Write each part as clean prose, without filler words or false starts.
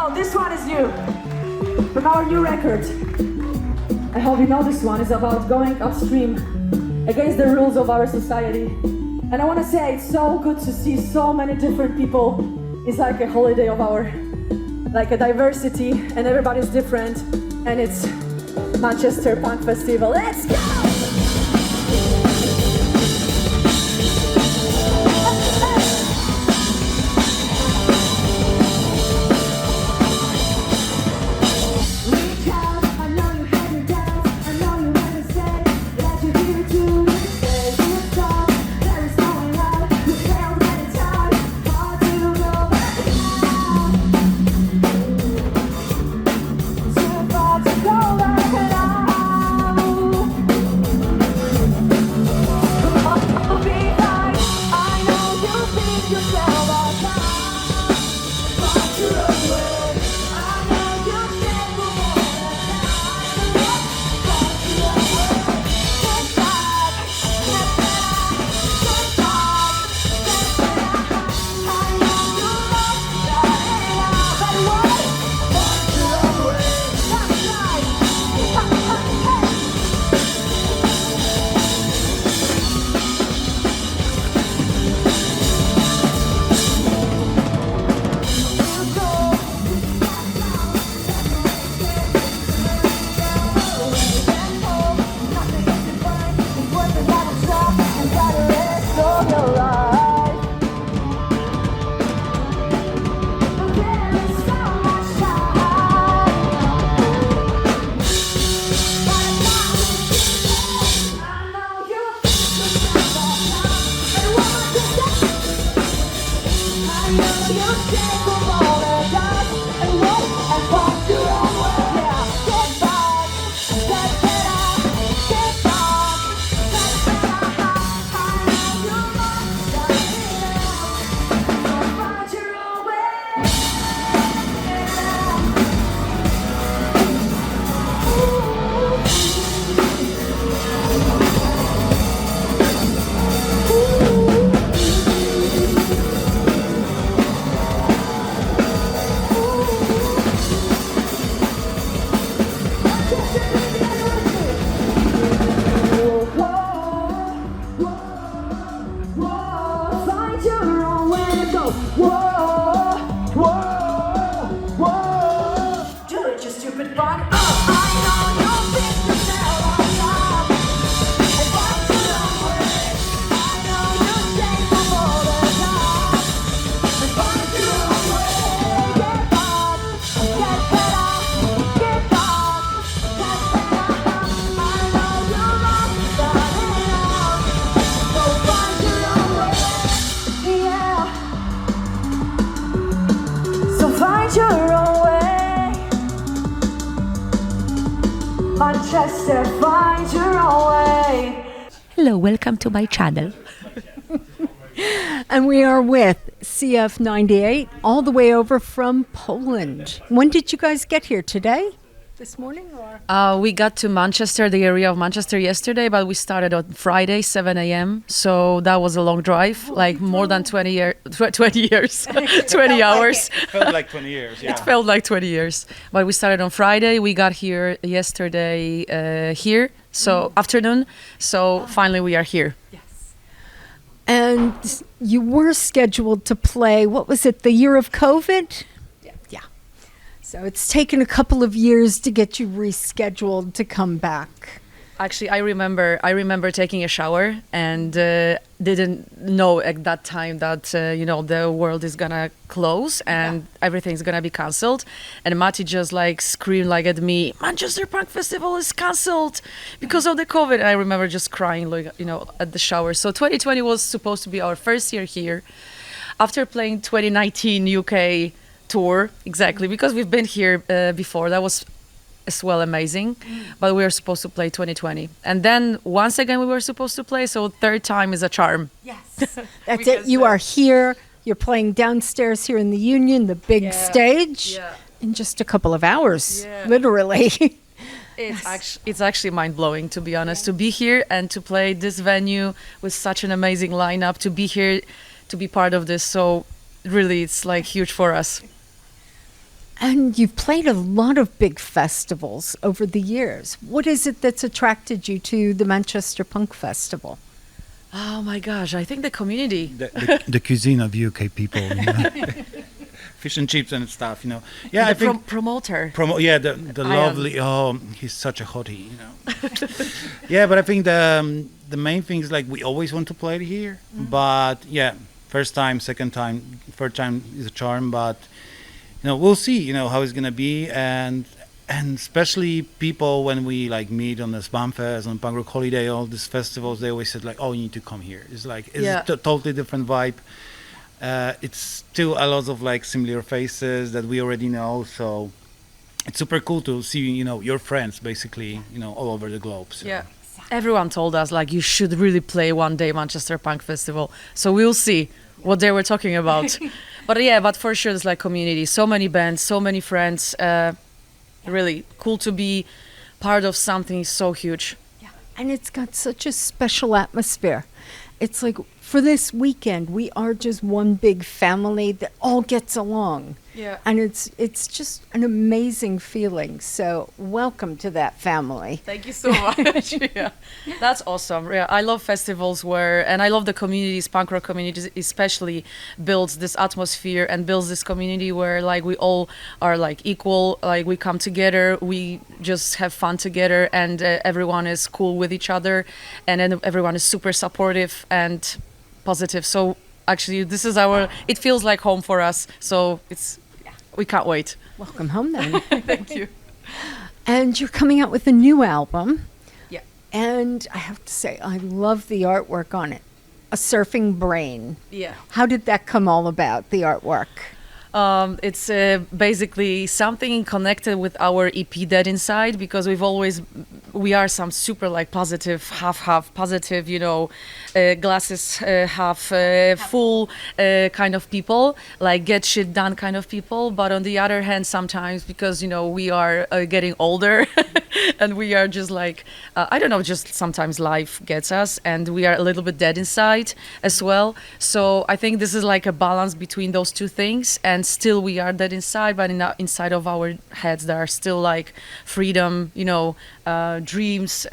Oh, this one is new. From our new record. I hope you know this one is about going upstream against the rules of our society. And I want to say it's so good to see so many different people. It's like a holiday of our, like a diversity, and everybody's different. And it's Manchester Punk Festival. Let's go! Manchester, find your own way. Hello, welcome to my channel. And we are with CF98, all the way over from Poland. When did you guys get here? Today? This morning? Or? We got to Manchester, the area of Manchester yesterday, but we started on Friday, 7 a.m. So that was a long drive, like more than 20 years, 20 hours. It felt like 20 years, yeah. It felt like 20 years. But we started on Friday. We got here yesterday afternoon. So finally we are here. Yes. And you were scheduled to play, what was it, the year of COVID? Yeah. So it's taken a couple of years to get you rescheduled to come back. Actually, I remember taking a shower and didn't know at that time that the world is gonna close and everything's gonna be cancelled. And Mati just like screamed like at me, "Manchester Punk Festival is cancelled because of the COVID." And I remember just crying at the shower. So 2020 was supposed to be our first year here. After playing 2019 UK tour, exactly, because we've been here before. That was as well amazing, but we were supposed to play 2020, and then once again we were supposed to play, so third time is a charm. Yes. That's it. You are here, you're playing downstairs here in the Union, the big stage, in just a couple of hours, literally. It's actually mind-blowing, to be honest, to be here and to play this venue with such an amazing lineup, to be here, to be part of this. So really it's like huge for us. And you've played a lot of big festivals over the years. What is it that's attracted you to the Manchester Punk Festival? Oh my gosh, I think the community. The cuisine of UK people, you know. Fish and chips and stuff, you know. Yeah, I The think promoter. the I am. lovely. Oh, he's such a hottie, you know. Yeah, but I think the main thing is like we always want to play it here, but yeah, first time, second time, third time is a charm, but you know we'll see, you know how it's gonna be, and especially people when we like meet on the Spamfest, on Punk Rock Holiday, all these festivals, they always said like, oh, you need to come here. It's like it's Yeah. a totally different vibe. It's still a lot of like similar faces that we already know, so it's super cool to see, you know, your friends basically, you know, all over the globe. So. Yeah. Everyone told us like you should really play one day Manchester Punk Festival. So we'll see what they were talking about. but for sure it's like community. So many bands, so many friends. Really cool to be part of something so huge. And it's got such a special atmosphere. It's like for this weekend, we are just one big family that all gets along. Yeah. And it's just an amazing feeling. So welcome to that family. Thank you so much. Yeah, that's awesome. Yeah, I love festivals and I love the communities, punk rock communities, especially builds this atmosphere and builds this community where like we all are like equal, like we come together, we just have fun together, and everyone is cool with each other, and then everyone is super supportive and positive. So actually, it feels like home for us. So we can't wait. Welcome home then. Thank you. And you're coming out with a new album. Yeah. And I have to say, I love the artwork on it. A Surfing Brain. Yeah. How did that come all about, the artwork? It's basically something connected with our EP Dead Inside, because we are some super like positive, half positive, you know, glasses half full kind of people, like get shit done kind of people. But on the other hand, sometimes because, you know, we are getting older and we are just like, I don't know, just sometimes life gets us and we are a little bit dead inside as well. So I think this is like a balance between those two things, and still we are dead inside, but inside of our heads there are still like freedom, you know, dreams,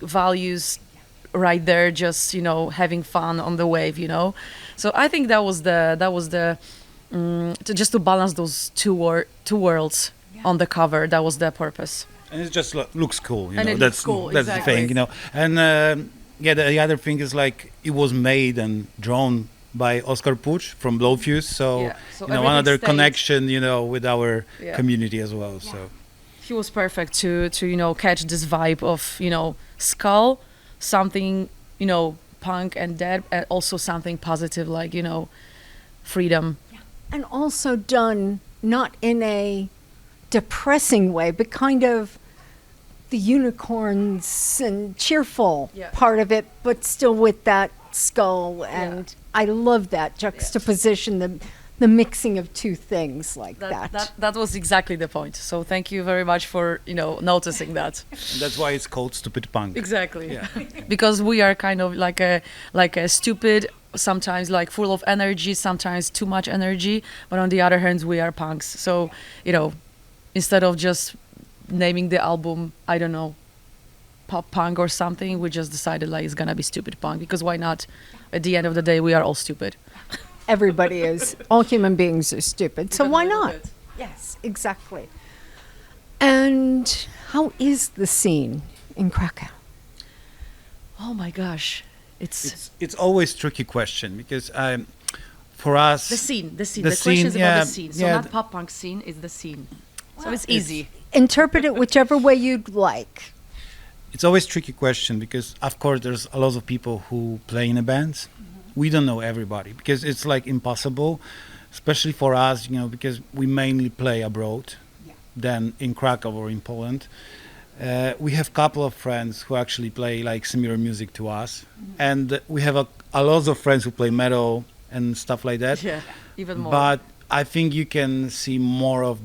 values right there, just, you know, having fun on the wave, you know. So I think that was the just to balance those two worlds on the cover. That was the purpose. And it just looks cool, you And know. it That's looks cool, that's exactly. the thing, you know. And yeah, the other thing is like it was made and drawn by Oscar Puch from Blowfuse, so, Yeah, so you know, everything another stayed. connection, you know, with our Yeah. community as well. So He was perfect to you know catch this vibe of, you know, skull, something, you know, punk and dead, and also something positive like, you know, freedom. And also done not in a depressing way, but kind of the unicorns and cheerful Yeah. part of it, but still with that skull. And I love that juxtaposition, the mixing of two things like that. That was exactly the point. So thank you very much for, you know, noticing that. and that's why it's called Stupid Punk. Exactly. Yeah. Because we are kind of like a stupid, sometimes like full of energy, sometimes too much energy, but on the other hand we are punks. So, you know, instead of just naming the album, I don't know, pop punk or something, we just decided like it's gonna be Stupid Punk, because why not? At the end of the day we are all stupid. Everybody is. All human beings are stupid. So Even a why little not? bit. Yes, exactly. And how is the scene in Krakow? Oh my gosh. It's always tricky question because for us The scene. The scene, question is yeah, about the scene. So yeah, not pop punk scene, it's the scene. So it's easy. Interpret it whichever way you'd like. it's always tricky question because of course there's a lot of people who play in a band. We don't know everybody because it's like impossible, especially for us, you know, because we mainly play abroad than in Krakow or in Poland. We have couple of friends who actually play like similar music to us, and we have a lot of friends who play metal and stuff like that. Yeah, even more. But I think you can see more of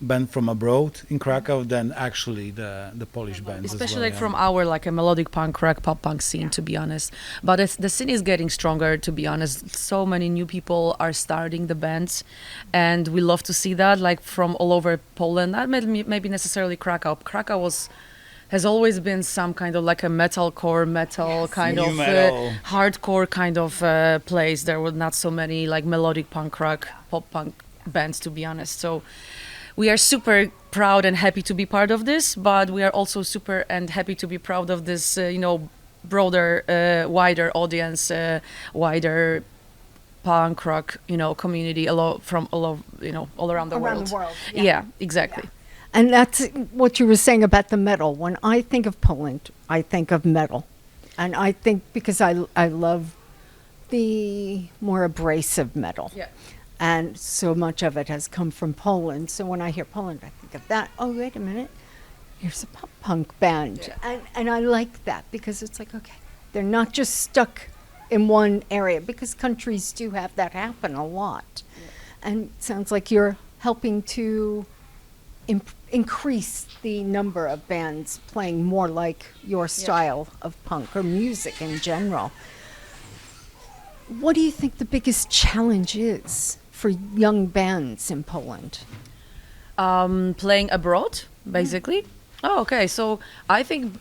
band from abroad in Krakow than actually the Polish bands. Especially as like well, from our like a melodic punk, rock, pop punk scene, to be honest. But the scene is getting stronger, to be honest. So many new people are starting the bands, and we love to see that, like from all over Poland. Not maybe necessarily Krakow. Krakow has always been some kind of like a metalcore, kind New of metal. hardcore kind of place. There were not so many like melodic punk, rock, pop punk bands, to be honest. So we are super proud and happy to be part of this, but we are also super and happy to be proud of this, broader, wider audience, wider punk rock, community from all around the Around world. the world, Yeah, exactly. And that's what you were saying about the metal. When I think of Poland, I think of metal. And I think because I love the more abrasive metal. Yeah. And so much of it has come from Poland. So when I hear Poland, I think of that. Oh, wait a minute. Here's a pop punk band. Yeah. And I like that because it's like, okay, they're not just stuck in one area, because countries do have that happen a lot. Yeah. And it sounds like you're helping to increase the number of bands playing more like your style of punk or music in general. What do you think the biggest challenge is for young bands in Poland? Playing abroad, basically. Oh, okay. So I think,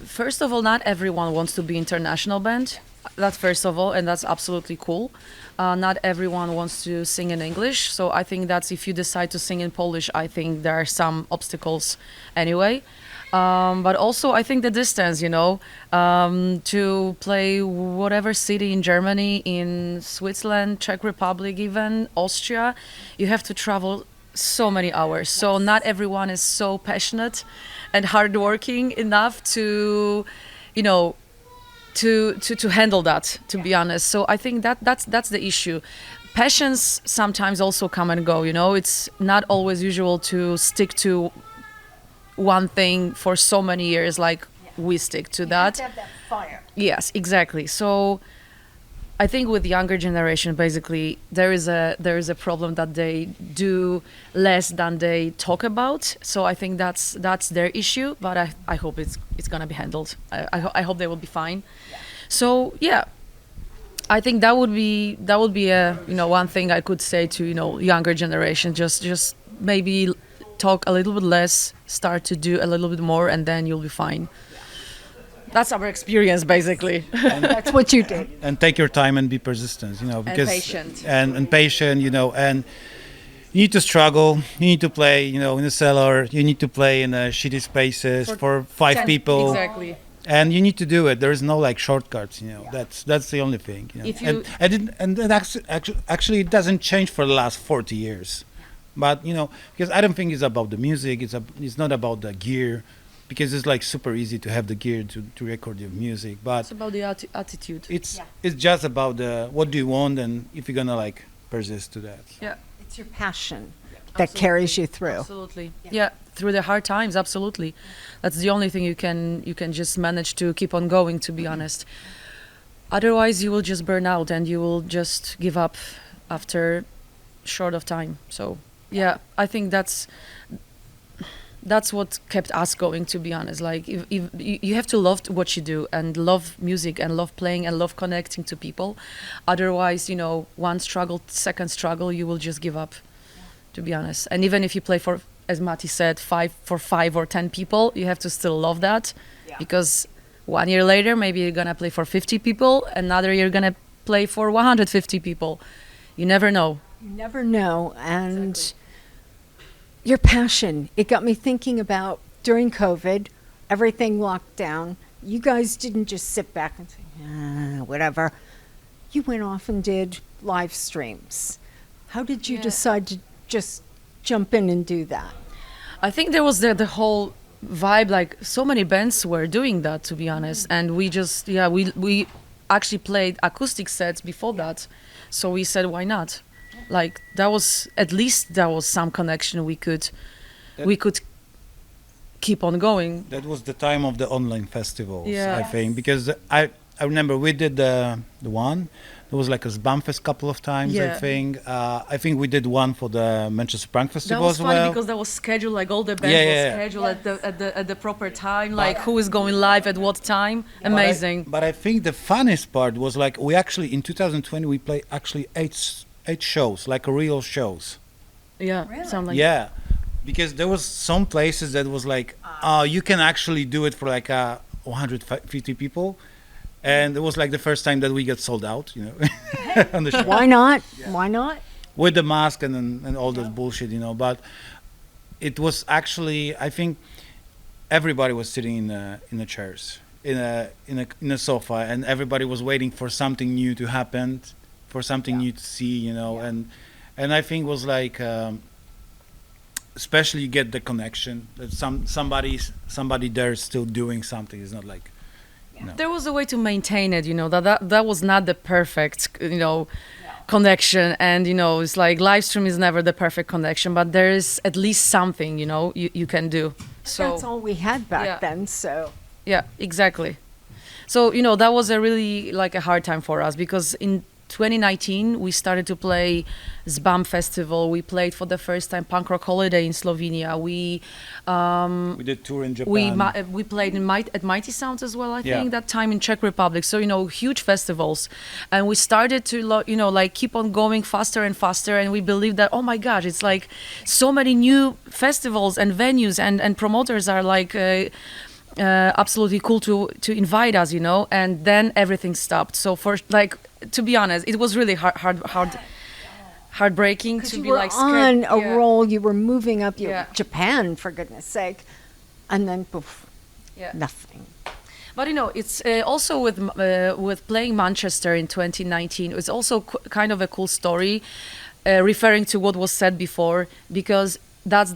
first of all, not everyone wants to be international band. That's first of all, and that's absolutely cool. Not everyone wants to sing in English. So I think that's, if you decide to sing in Polish, I think there are some obstacles anyway. But also, I think the distance, to play whatever city in Germany, in Switzerland, Czech Republic, even Austria, you have to travel so many hours. So not everyone is so passionate and hardworking enough to, to handle that, to be honest. So I think that's the issue. Passions sometimes also come and go, It's not always usual to stick to one thing for so many years like we stick to that. Have that fire. Yes, exactly. So I think with younger generation, basically, there is a problem that they do less than they talk about. So I think that's their issue. But I hope it's gonna be handled. I hope they will be fine. Yeah. So yeah, I think that would be a one thing I could say to younger generation. Just maybe talk a little bit less, start to do a little bit more, and then you'll be fine. That's our experience, basically. That's what you did. And take your time and be persistent, because patient. and patient, and you need to struggle. You need to play, in the cellar. You need to play in shitty spaces for 5 people. Exactly. And you need to do it. There is no shortcuts. That's the only thing. If you- And it actually it doesn't change for the last 40 years. But because I don't think it's about the music. It's not about the gear, because it's super easy to have the gear to record your music. But It's about the attitude. it's just about what do you want, and if you're gonna persist to that. Yeah. It's your passion that carries you through. Absolutely. Yeah, through the hard times, absolutely. That's the only thing you can just manage to keep on going, to be honest. Otherwise, you will just burn out and you will just give up after short of time. So, yeah, I think that's what kept us going, to be honest. Like, if you have to love what you do and love music and love playing and love connecting to people. Otherwise, one struggle, second struggle, you will just give up, to be honest. And even if you play for, as Mati said, 5 or 10 people, you have to still love that, because 1 year later, maybe you're gonna play for 50 people, another year you're gonna play for 150 people. You never know. You never know. And your passion, it got me thinking about during COVID, everything locked down. You guys didn't just sit back and say, whatever. You went off and did live streams. How did you decide to just jump in and do that? I think there was the whole vibe, like so many bands were doing that, to be honest. And we just, we actually played acoustic sets before that. So we said, why not? Like that was, at least there was some connection we could keep on going. That was the time of the online festivals, Yeah. I think, because I remember we did the There was like a Sbamfest couple of times, I Yeah. think. I think we did one for the Manchester Punk That Festival was as funny well. because that was scheduled, like all the bands Yeah, were yeah, yeah. scheduled at the proper time, like who is going live at what time. Amazing. But I think the funniest part was like we actually in 2020 we played actually eight shows, like real shows. Yeah, sound like Yeah, because there was some places that was like, you can actually do it for like 150 people, and it was like the first time that we got sold out, you know, on the show. Why not? Why not? With the mask and all this bullshit, you know. But it was actually, I think, everybody was sitting in the chairs, in a sofa, and everybody was waiting for something new to happen, for something new to see, you know. And I think was like, especially you get the connection that somebody there is still doing something. It's not like, you know. there was a way to maintain it, you know, that was not the perfect, you know, connection. And, you know, it's like live stream is never the perfect connection, but there is at least something, you know, you can do. So That's all we had back Yeah. then. So yeah, exactly. So, you know, that was a really like a hard time for us because in 2019 we started to play Zbam Festival. We played for the first time Punk Rock Holiday in Slovenia. We We did tour in Japan. we played at Mighty Sounds as well, I Yeah. think, that time in Czech Republic. So, you know, huge festivals. And we started to, you know, like keep on going faster and faster. And we believed that, oh my gosh, it's like so many new festivals and venues and promoters are like absolutely cool to invite us, you know. And then everything stopped. So for like, to be honest, it was really heartbreaking to you be were like on scared. a Yeah. roll, you were moving up, you Yeah. Japan for goodness sake, and then poof, Yeah. nothing. But you know, it's also with playing Manchester in 2019. It's also kind of a cool story, referring to what was said before, because that's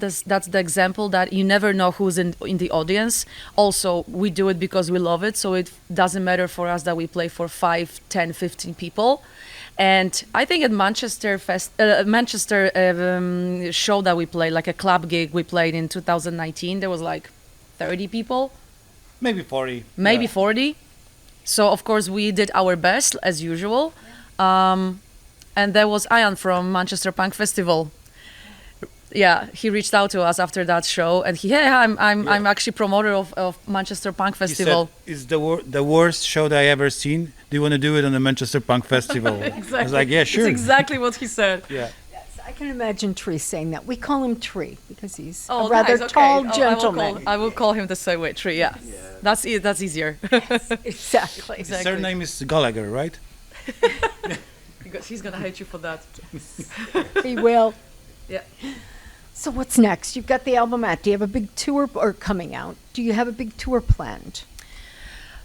the example that you never know who's in the audience. Also, we do it because we love it, so it doesn't matter for us that we play for 5, 10, 15 people. And I think at Manchester show that we played, like a club gig we played in 2019, there was like 30 people. Maybe 40. Maybe Yeah. 40. So of course we did our best as usual. And there was Ian from Manchester Punk Festival. Yeah, he reached out to us after that show, and I'm actually promoter of Manchester Punk He Festival. said, it's the worst show that I ever seen. Do you want to do it on the Manchester Punk Festival? I was like, yeah, sure. It's exactly what he said. Yeah. Yes, I can imagine Tree saying that. We call him Tree because he's Oh, a rather nice, okay. tall Oh, gentleman. I will call him the same way, Tree. Yeah, that's easier. Exactly. His Exactly. surname is Gallagher, right? Because he's gonna hate you for that. He will. Yeah. So what's next? You've got the album out. Do you have a big tour or coming out? Do you have a big tour planned?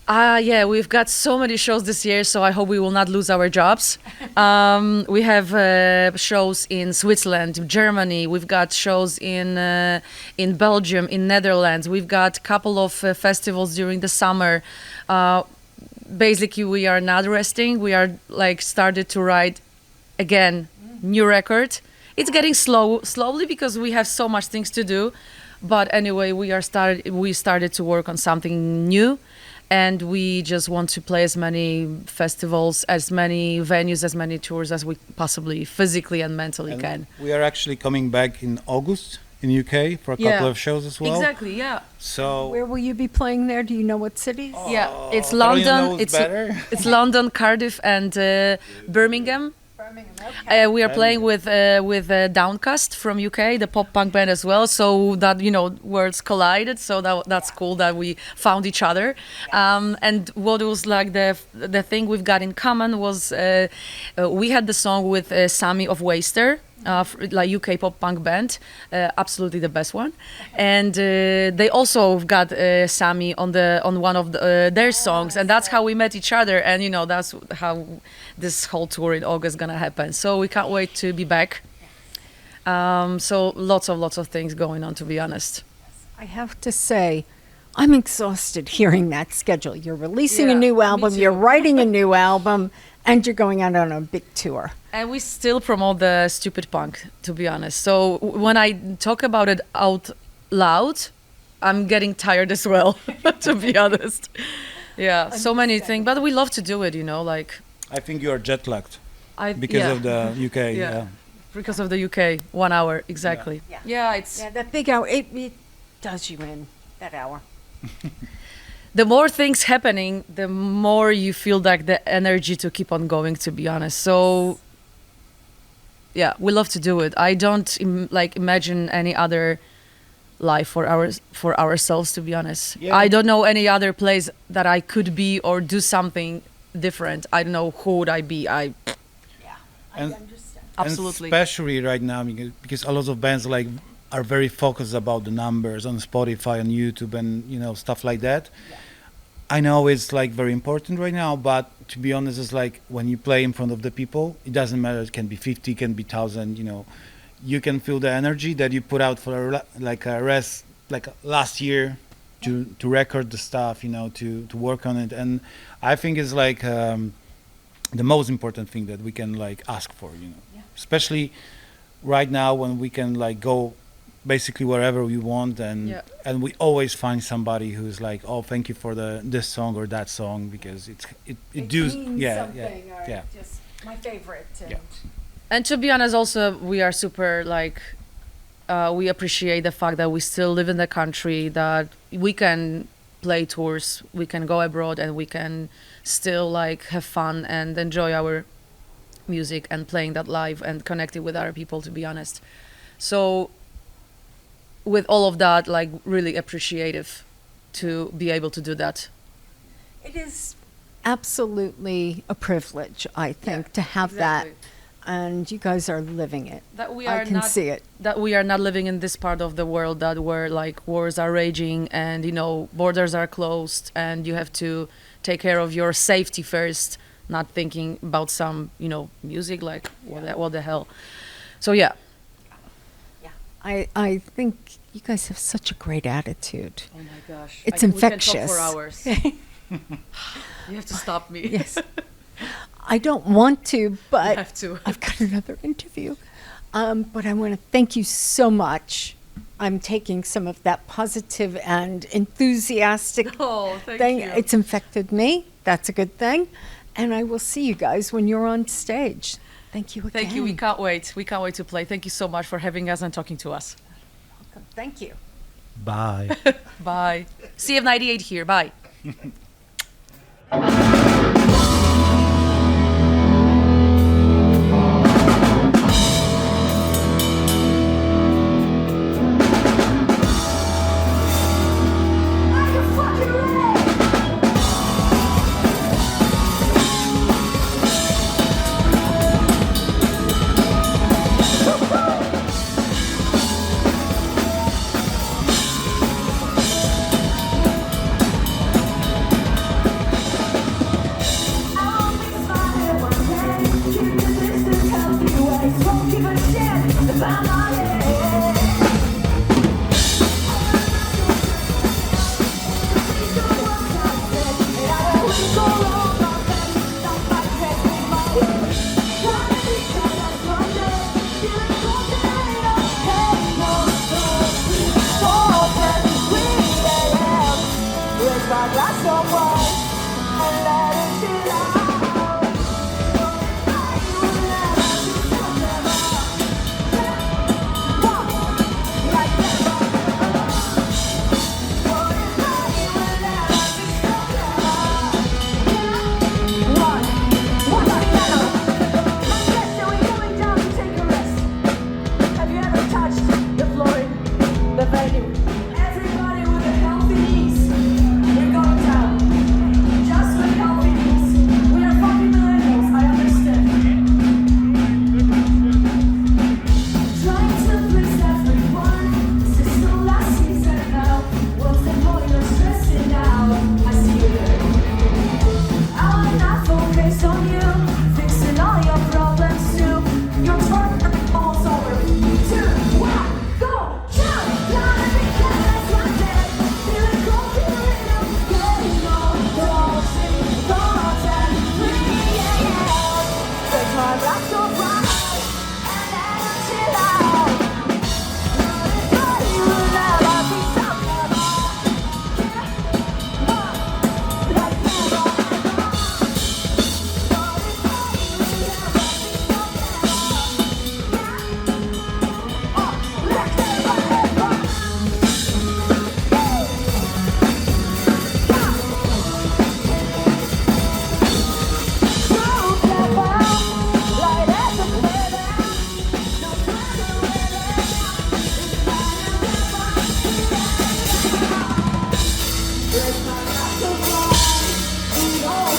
Yeah, we've got so many shows this year, so I hope we will not lose our jobs. We have shows in Switzerland, Germany. We've got shows in Belgium, in Netherlands. We've got a couple of festivals during the summer. Basically, we are not resting. We are like started to write again new record. It's getting slowly because we have so much things to do. But anyway, we started to work on something new. And we just want to play as many festivals, as many venues, as many tours as we possibly physically and mentally can. We are actually coming back in August in UK for a couple of shows as well. Exactly, yeah. So Where will you be playing there? Do you know what cities? Yeah, it's Carolina London, knows it's better. it's London, Cardiff and Birmingham. We are playing with Downcast from UK, the pop punk band as well. So that, you know, worlds collided. So that's cool that we found each other. And what was like the thing we've got in common was we had the song with Sammy of Waster. Like UK pop punk band, absolutely the best one, and they also got Sammy on one of their songs, and that's how we met each other, and you know that's how this whole tour in August gonna happen. So we can't wait to be back. So lots of things going on, to be honest. I have to say, I'm exhausted hearing that schedule. You're releasing a Yeah, new me album, too. you're writing a new album, and you're going out on a big tour. And we still promote the stupid punk, to be honest. So when I talk about it out loud, I'm getting tired as well, to be honest. Yeah, so many things, but we love to do it, you know, like. I think you are jet lagged I because yeah. of the UK. Yeah. Yeah. Because of the UK, 1 hour exactly. Yeah. Yeah, it's Yeah, that big hour, it does you in, that hour. the more things happening, the more you feel like the energy to keep on going. To be honest, so yeah, we love to do it. I don't imagine any other life for ourselves. To be honest, Yeah. I don't know any other place that I could be or do something different. I don't know who would I be. I Yeah, And- understand. absolutely. And especially right now because a lot of bands like are very focused about the numbers on Spotify and YouTube and stuff like that. Yeah. I know it's like very important right now, but to be honest, it's like when you play in front of the people, it doesn't matter. It can be 50, it can be 1,000. You can feel the energy that you put out for last year to record the stuff, to work on it. And I think it's like the most important thing that we can like ask for, Yeah. especially right now when we can like go basically wherever we want Yeah. and we always find somebody who's like, oh, thank you for this song or that song because it does means yeah something, or yeah just my favorite. And Yeah. And to be honest, also we are super we appreciate the fact that we still live in the country, that we can play tours, we can go abroad, and we can still have fun and enjoy our music and playing that live and connecting with other people. To be honest, so with all of that, really appreciative to be able to do that. It is absolutely a privilege, I think, Yeah, to have exactly. that. And you guys are living it. That we I are can not see it. that we are not living in this part of the world that where wars are raging and borders are closed and you have to take care of your safety first, not thinking about some music what the hell. So yeah. I think you guys have such a great attitude. Oh my gosh. It's We can talk infectious. for hours. You have to stop me. Yes. I don't want to, You but have to. I've got another interview. But I want to thank you so much. I'm taking some of that positive and enthusiastic Oh, thank thing. you. It's infected me. That's a good thing. And I will see you guys when you're on stage. Thank you again. Thank you. We can't wait. We can't wait to play. Thank you so much for having us and talking to us. Welcome. Thank you. bye Bye. CF98 here. Bye.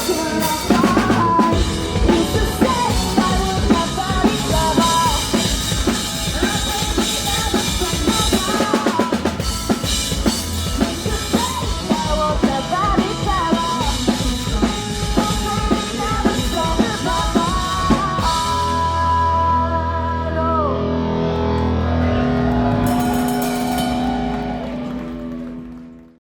turn off